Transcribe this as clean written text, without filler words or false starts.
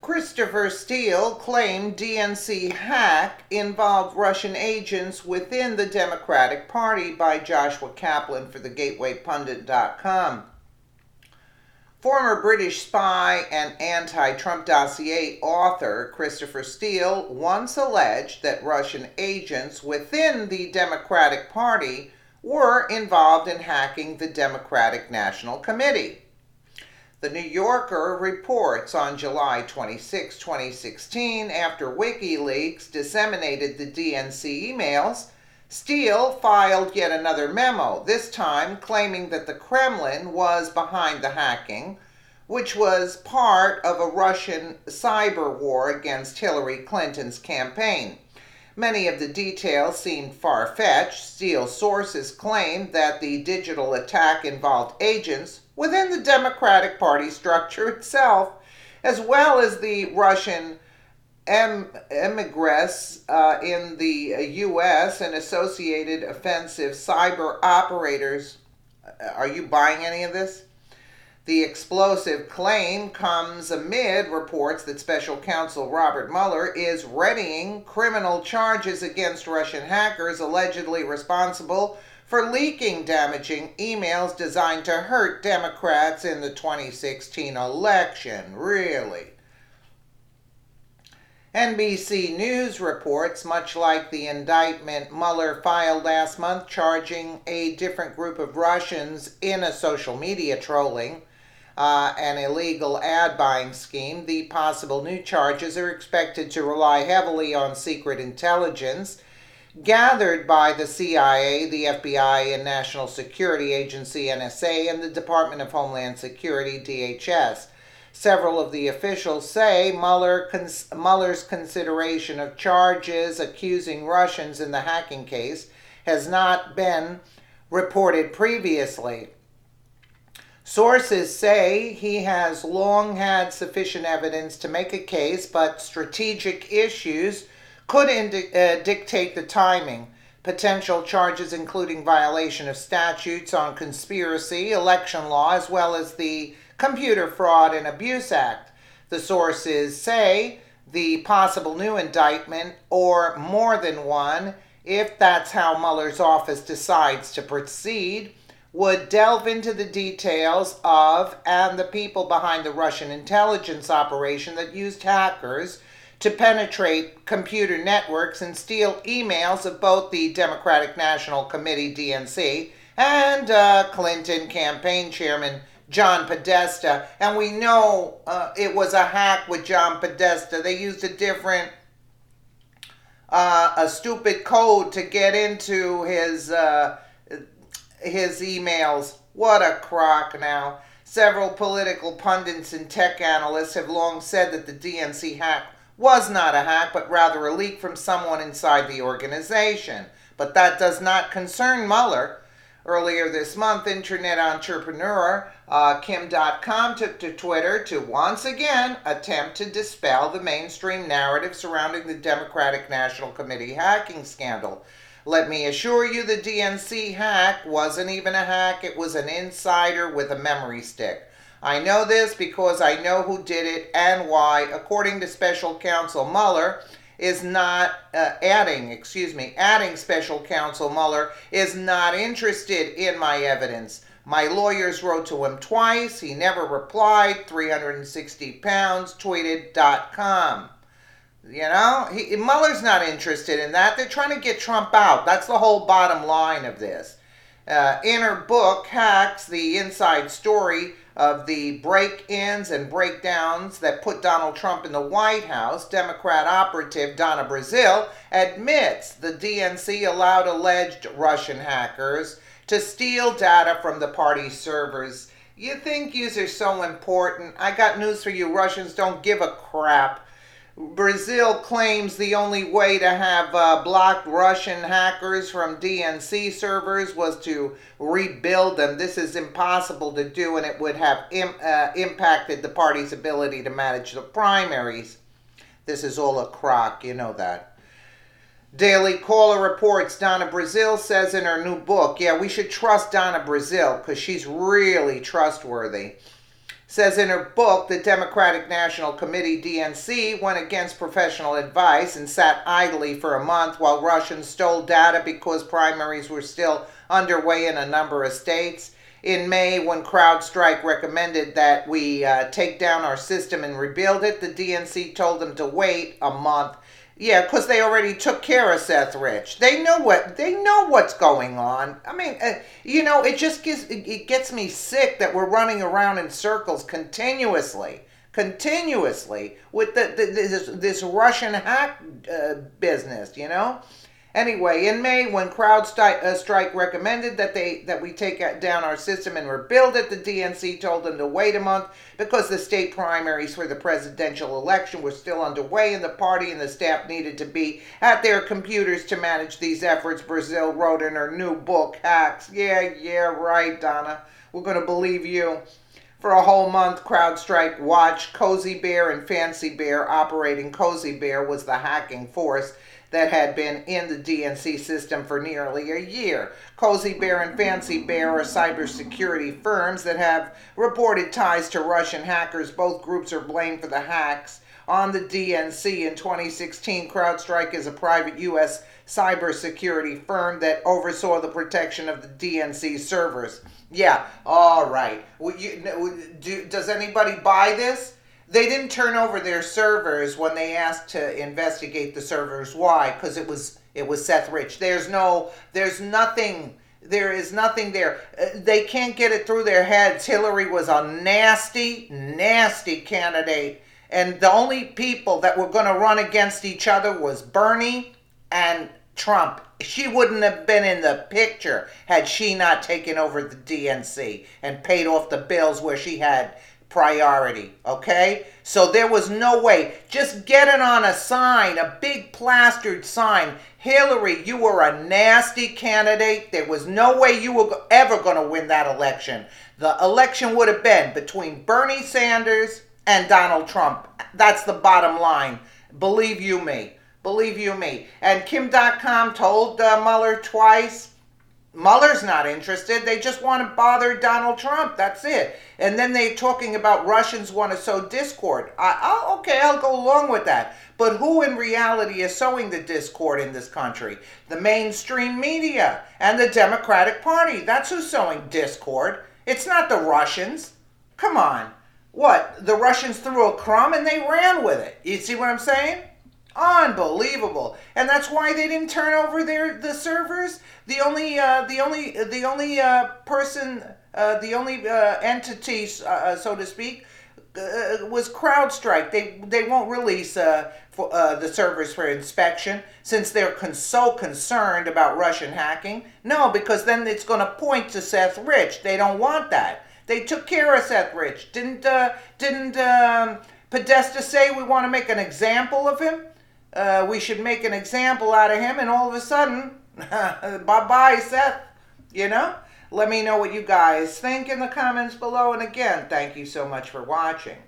Christopher Steele claimed DNC hack involved Russian agents within the Democratic Party by Joshua Kaplan for thegatewaypundit.com. Former British spy and anti-Trump dossier author Christopher Steele once alleged that Russian agents within the Democratic Party were involved in hacking the Democratic National Committee. The New Yorker reports on July 26, 2016, after WikiLeaks disseminated the DNC emails, Steele filed yet another memo, this time claiming that the Kremlin was behind the hacking, which was part of a Russian cyber war against Hillary Clinton's campaign. Many of the details seemed far-fetched. Steele's sources claimed that the digital attack involved agents within the Democratic Party structure itself, as well as the Russian emigres in the U.S. and associated offensive cyber operators. Are you buying any of this? The explosive claim comes amid reports that Special Counsel Robert Mueller is readying criminal charges against Russian hackers allegedly responsible for leaking damaging emails designed to hurt Democrats in the 2016 election. Really? NBC News reports, much like the indictment Mueller filed last month charging a different group of Russians in a social media trolling, an illegal ad buying scheme, the possible new charges are expected to rely heavily on secret intelligence gathered by the CIA, the FBI, and National Security Agency, NSA, and the Department of Homeland Security, DHS. Several of the officials say Mueller's consideration of charges accusing Russians in the hacking case has not been reported previously. Sources say he has long had sufficient evidence to make a case, but strategic issues could dictate the timing. Potential charges including violation of statutes on conspiracy, election law, as well as the Computer Fraud and Abuse Act. The sources say the possible new indictment, or more than one, if that's how Mueller's office decides to proceed, would delve into the details of and the people behind the Russian intelligence operation that used hackers to penetrate computer networks and steal emails of both the Democratic National Committee, DNC, and Clinton campaign chairman John Podesta. And we know it was a hack with John Podesta. They used a different, a stupid code to get into his emails. What a crock now. Several political pundits and tech analysts have long said that the DNC hack was not a hack, but rather a leak from someone inside the organization. But that does not concern Mueller. Earlier this month, internet entrepreneur Kim Dotcom took to Twitter to once again attempt to dispel the mainstream narrative surrounding the Democratic National Committee hacking scandal. Let me assure you the DNC hack wasn't even a hack, it was an insider with a memory stick. I know this because I know who did it and why. According to Special Counsel Mueller, adding Special Counsel Mueller is not interested in my evidence. My lawyers wrote to him twice. He never replied. 360 pounds, tweeted.com. You know, Mueller's not interested in that. They're trying to get Trump out. That's the whole bottom line of this. In her book, Hacks, the inside story of the break-ins and breakdowns that put Donald Trump in the White House, Democrat operative Donna Brazile admits the DNC allowed alleged Russian hackers to steal data from the party's servers. You think yous are so important? I got news for you. Russians don't give a crap. Brazile claims the only way to have blocked Russian hackers from DNC servers was to rebuild them. This is impossible to do, and it would have impacted the party's ability to manage the primaries. This is all a crock, you know that. Daily Caller reports Donna Brazile says in her new book, yeah, we should trust Donna Brazile because she's really trustworthy. says in her book, the Democratic National Committee, DNC, went against professional advice and sat idly for a month while Russians stole data because primaries were still underway in a number of states. In May, when CrowdStrike recommended that we take down our system and rebuild it, the DNC told them to wait a month. Yeah, because they already took care of Seth Rich. They know what's going on. I mean, it gets me sick that we're running around in circles continuously with this Russian hack business. Anyway, in May, when CrowdStrike recommended that we take down our system and rebuild it, the DNC told them to wait a month because the state primaries for the presidential election were still underway and the party and the staff needed to be at their computers to manage these efforts, Brazil wrote in her new book, Hacks. Yeah, right, Donna. We're going to believe you. For a whole month, CrowdStrike watched Cozy Bear and Fancy Bear. Operating Cozy Bear was the hacking force that had been in the DNC system for nearly a year. Cozy Bear and Fancy Bear are cybersecurity firms that have reported ties to Russian hackers. Both groups are blamed for the hacks on the DNC. In 2016, CrowdStrike is a private U.S. cybersecurity firm that oversaw the protection of the DNC servers. Yeah, all right. Does anybody buy this? They didn't turn over their servers when they asked to investigate the servers. Why? Because it was Seth Rich. There is nothing there. They can't get it through their heads. Hillary was a nasty candidate, and the only people that were going to run against each other was Bernie and Trump. She wouldn't have been in the picture had she not taken over the DNC and paid off the bills where she had priority, okay? So there was no way. Just get it on a sign, a big plastered sign. Hillary, you were a nasty candidate. There was no way you were ever going to win that election. The election would have been between Bernie Sanders and Donald Trump. That's the bottom line. Believe you me. And Kim.com told Mueller twice, Mueller's not interested. They just want to bother Donald Trump. That's it. And then they're talking about Russians want to sow discord. I'll go along with that. But who in reality is sowing the discord in this country? The mainstream media and the Democratic Party. That's who's sowing discord. It's not the Russians. Come on. What? The Russians threw a crumb and they ran with it. You see what I'm saying? Unbelievable. And that's why they didn't turn over the servers. The only entity, so to speak, was CrowdStrike. They won't release the servers for inspection since they're so concerned about Russian hacking. No, because then it's going to point to Seth Rich. They don't want that. They took care of Seth Rich. Didn't Podesta say we want to make an example of him? We should make an example out of him, and all of a sudden, bye-bye, Seth. Let me know what you guys think in the comments below. And again, thank you so much for watching.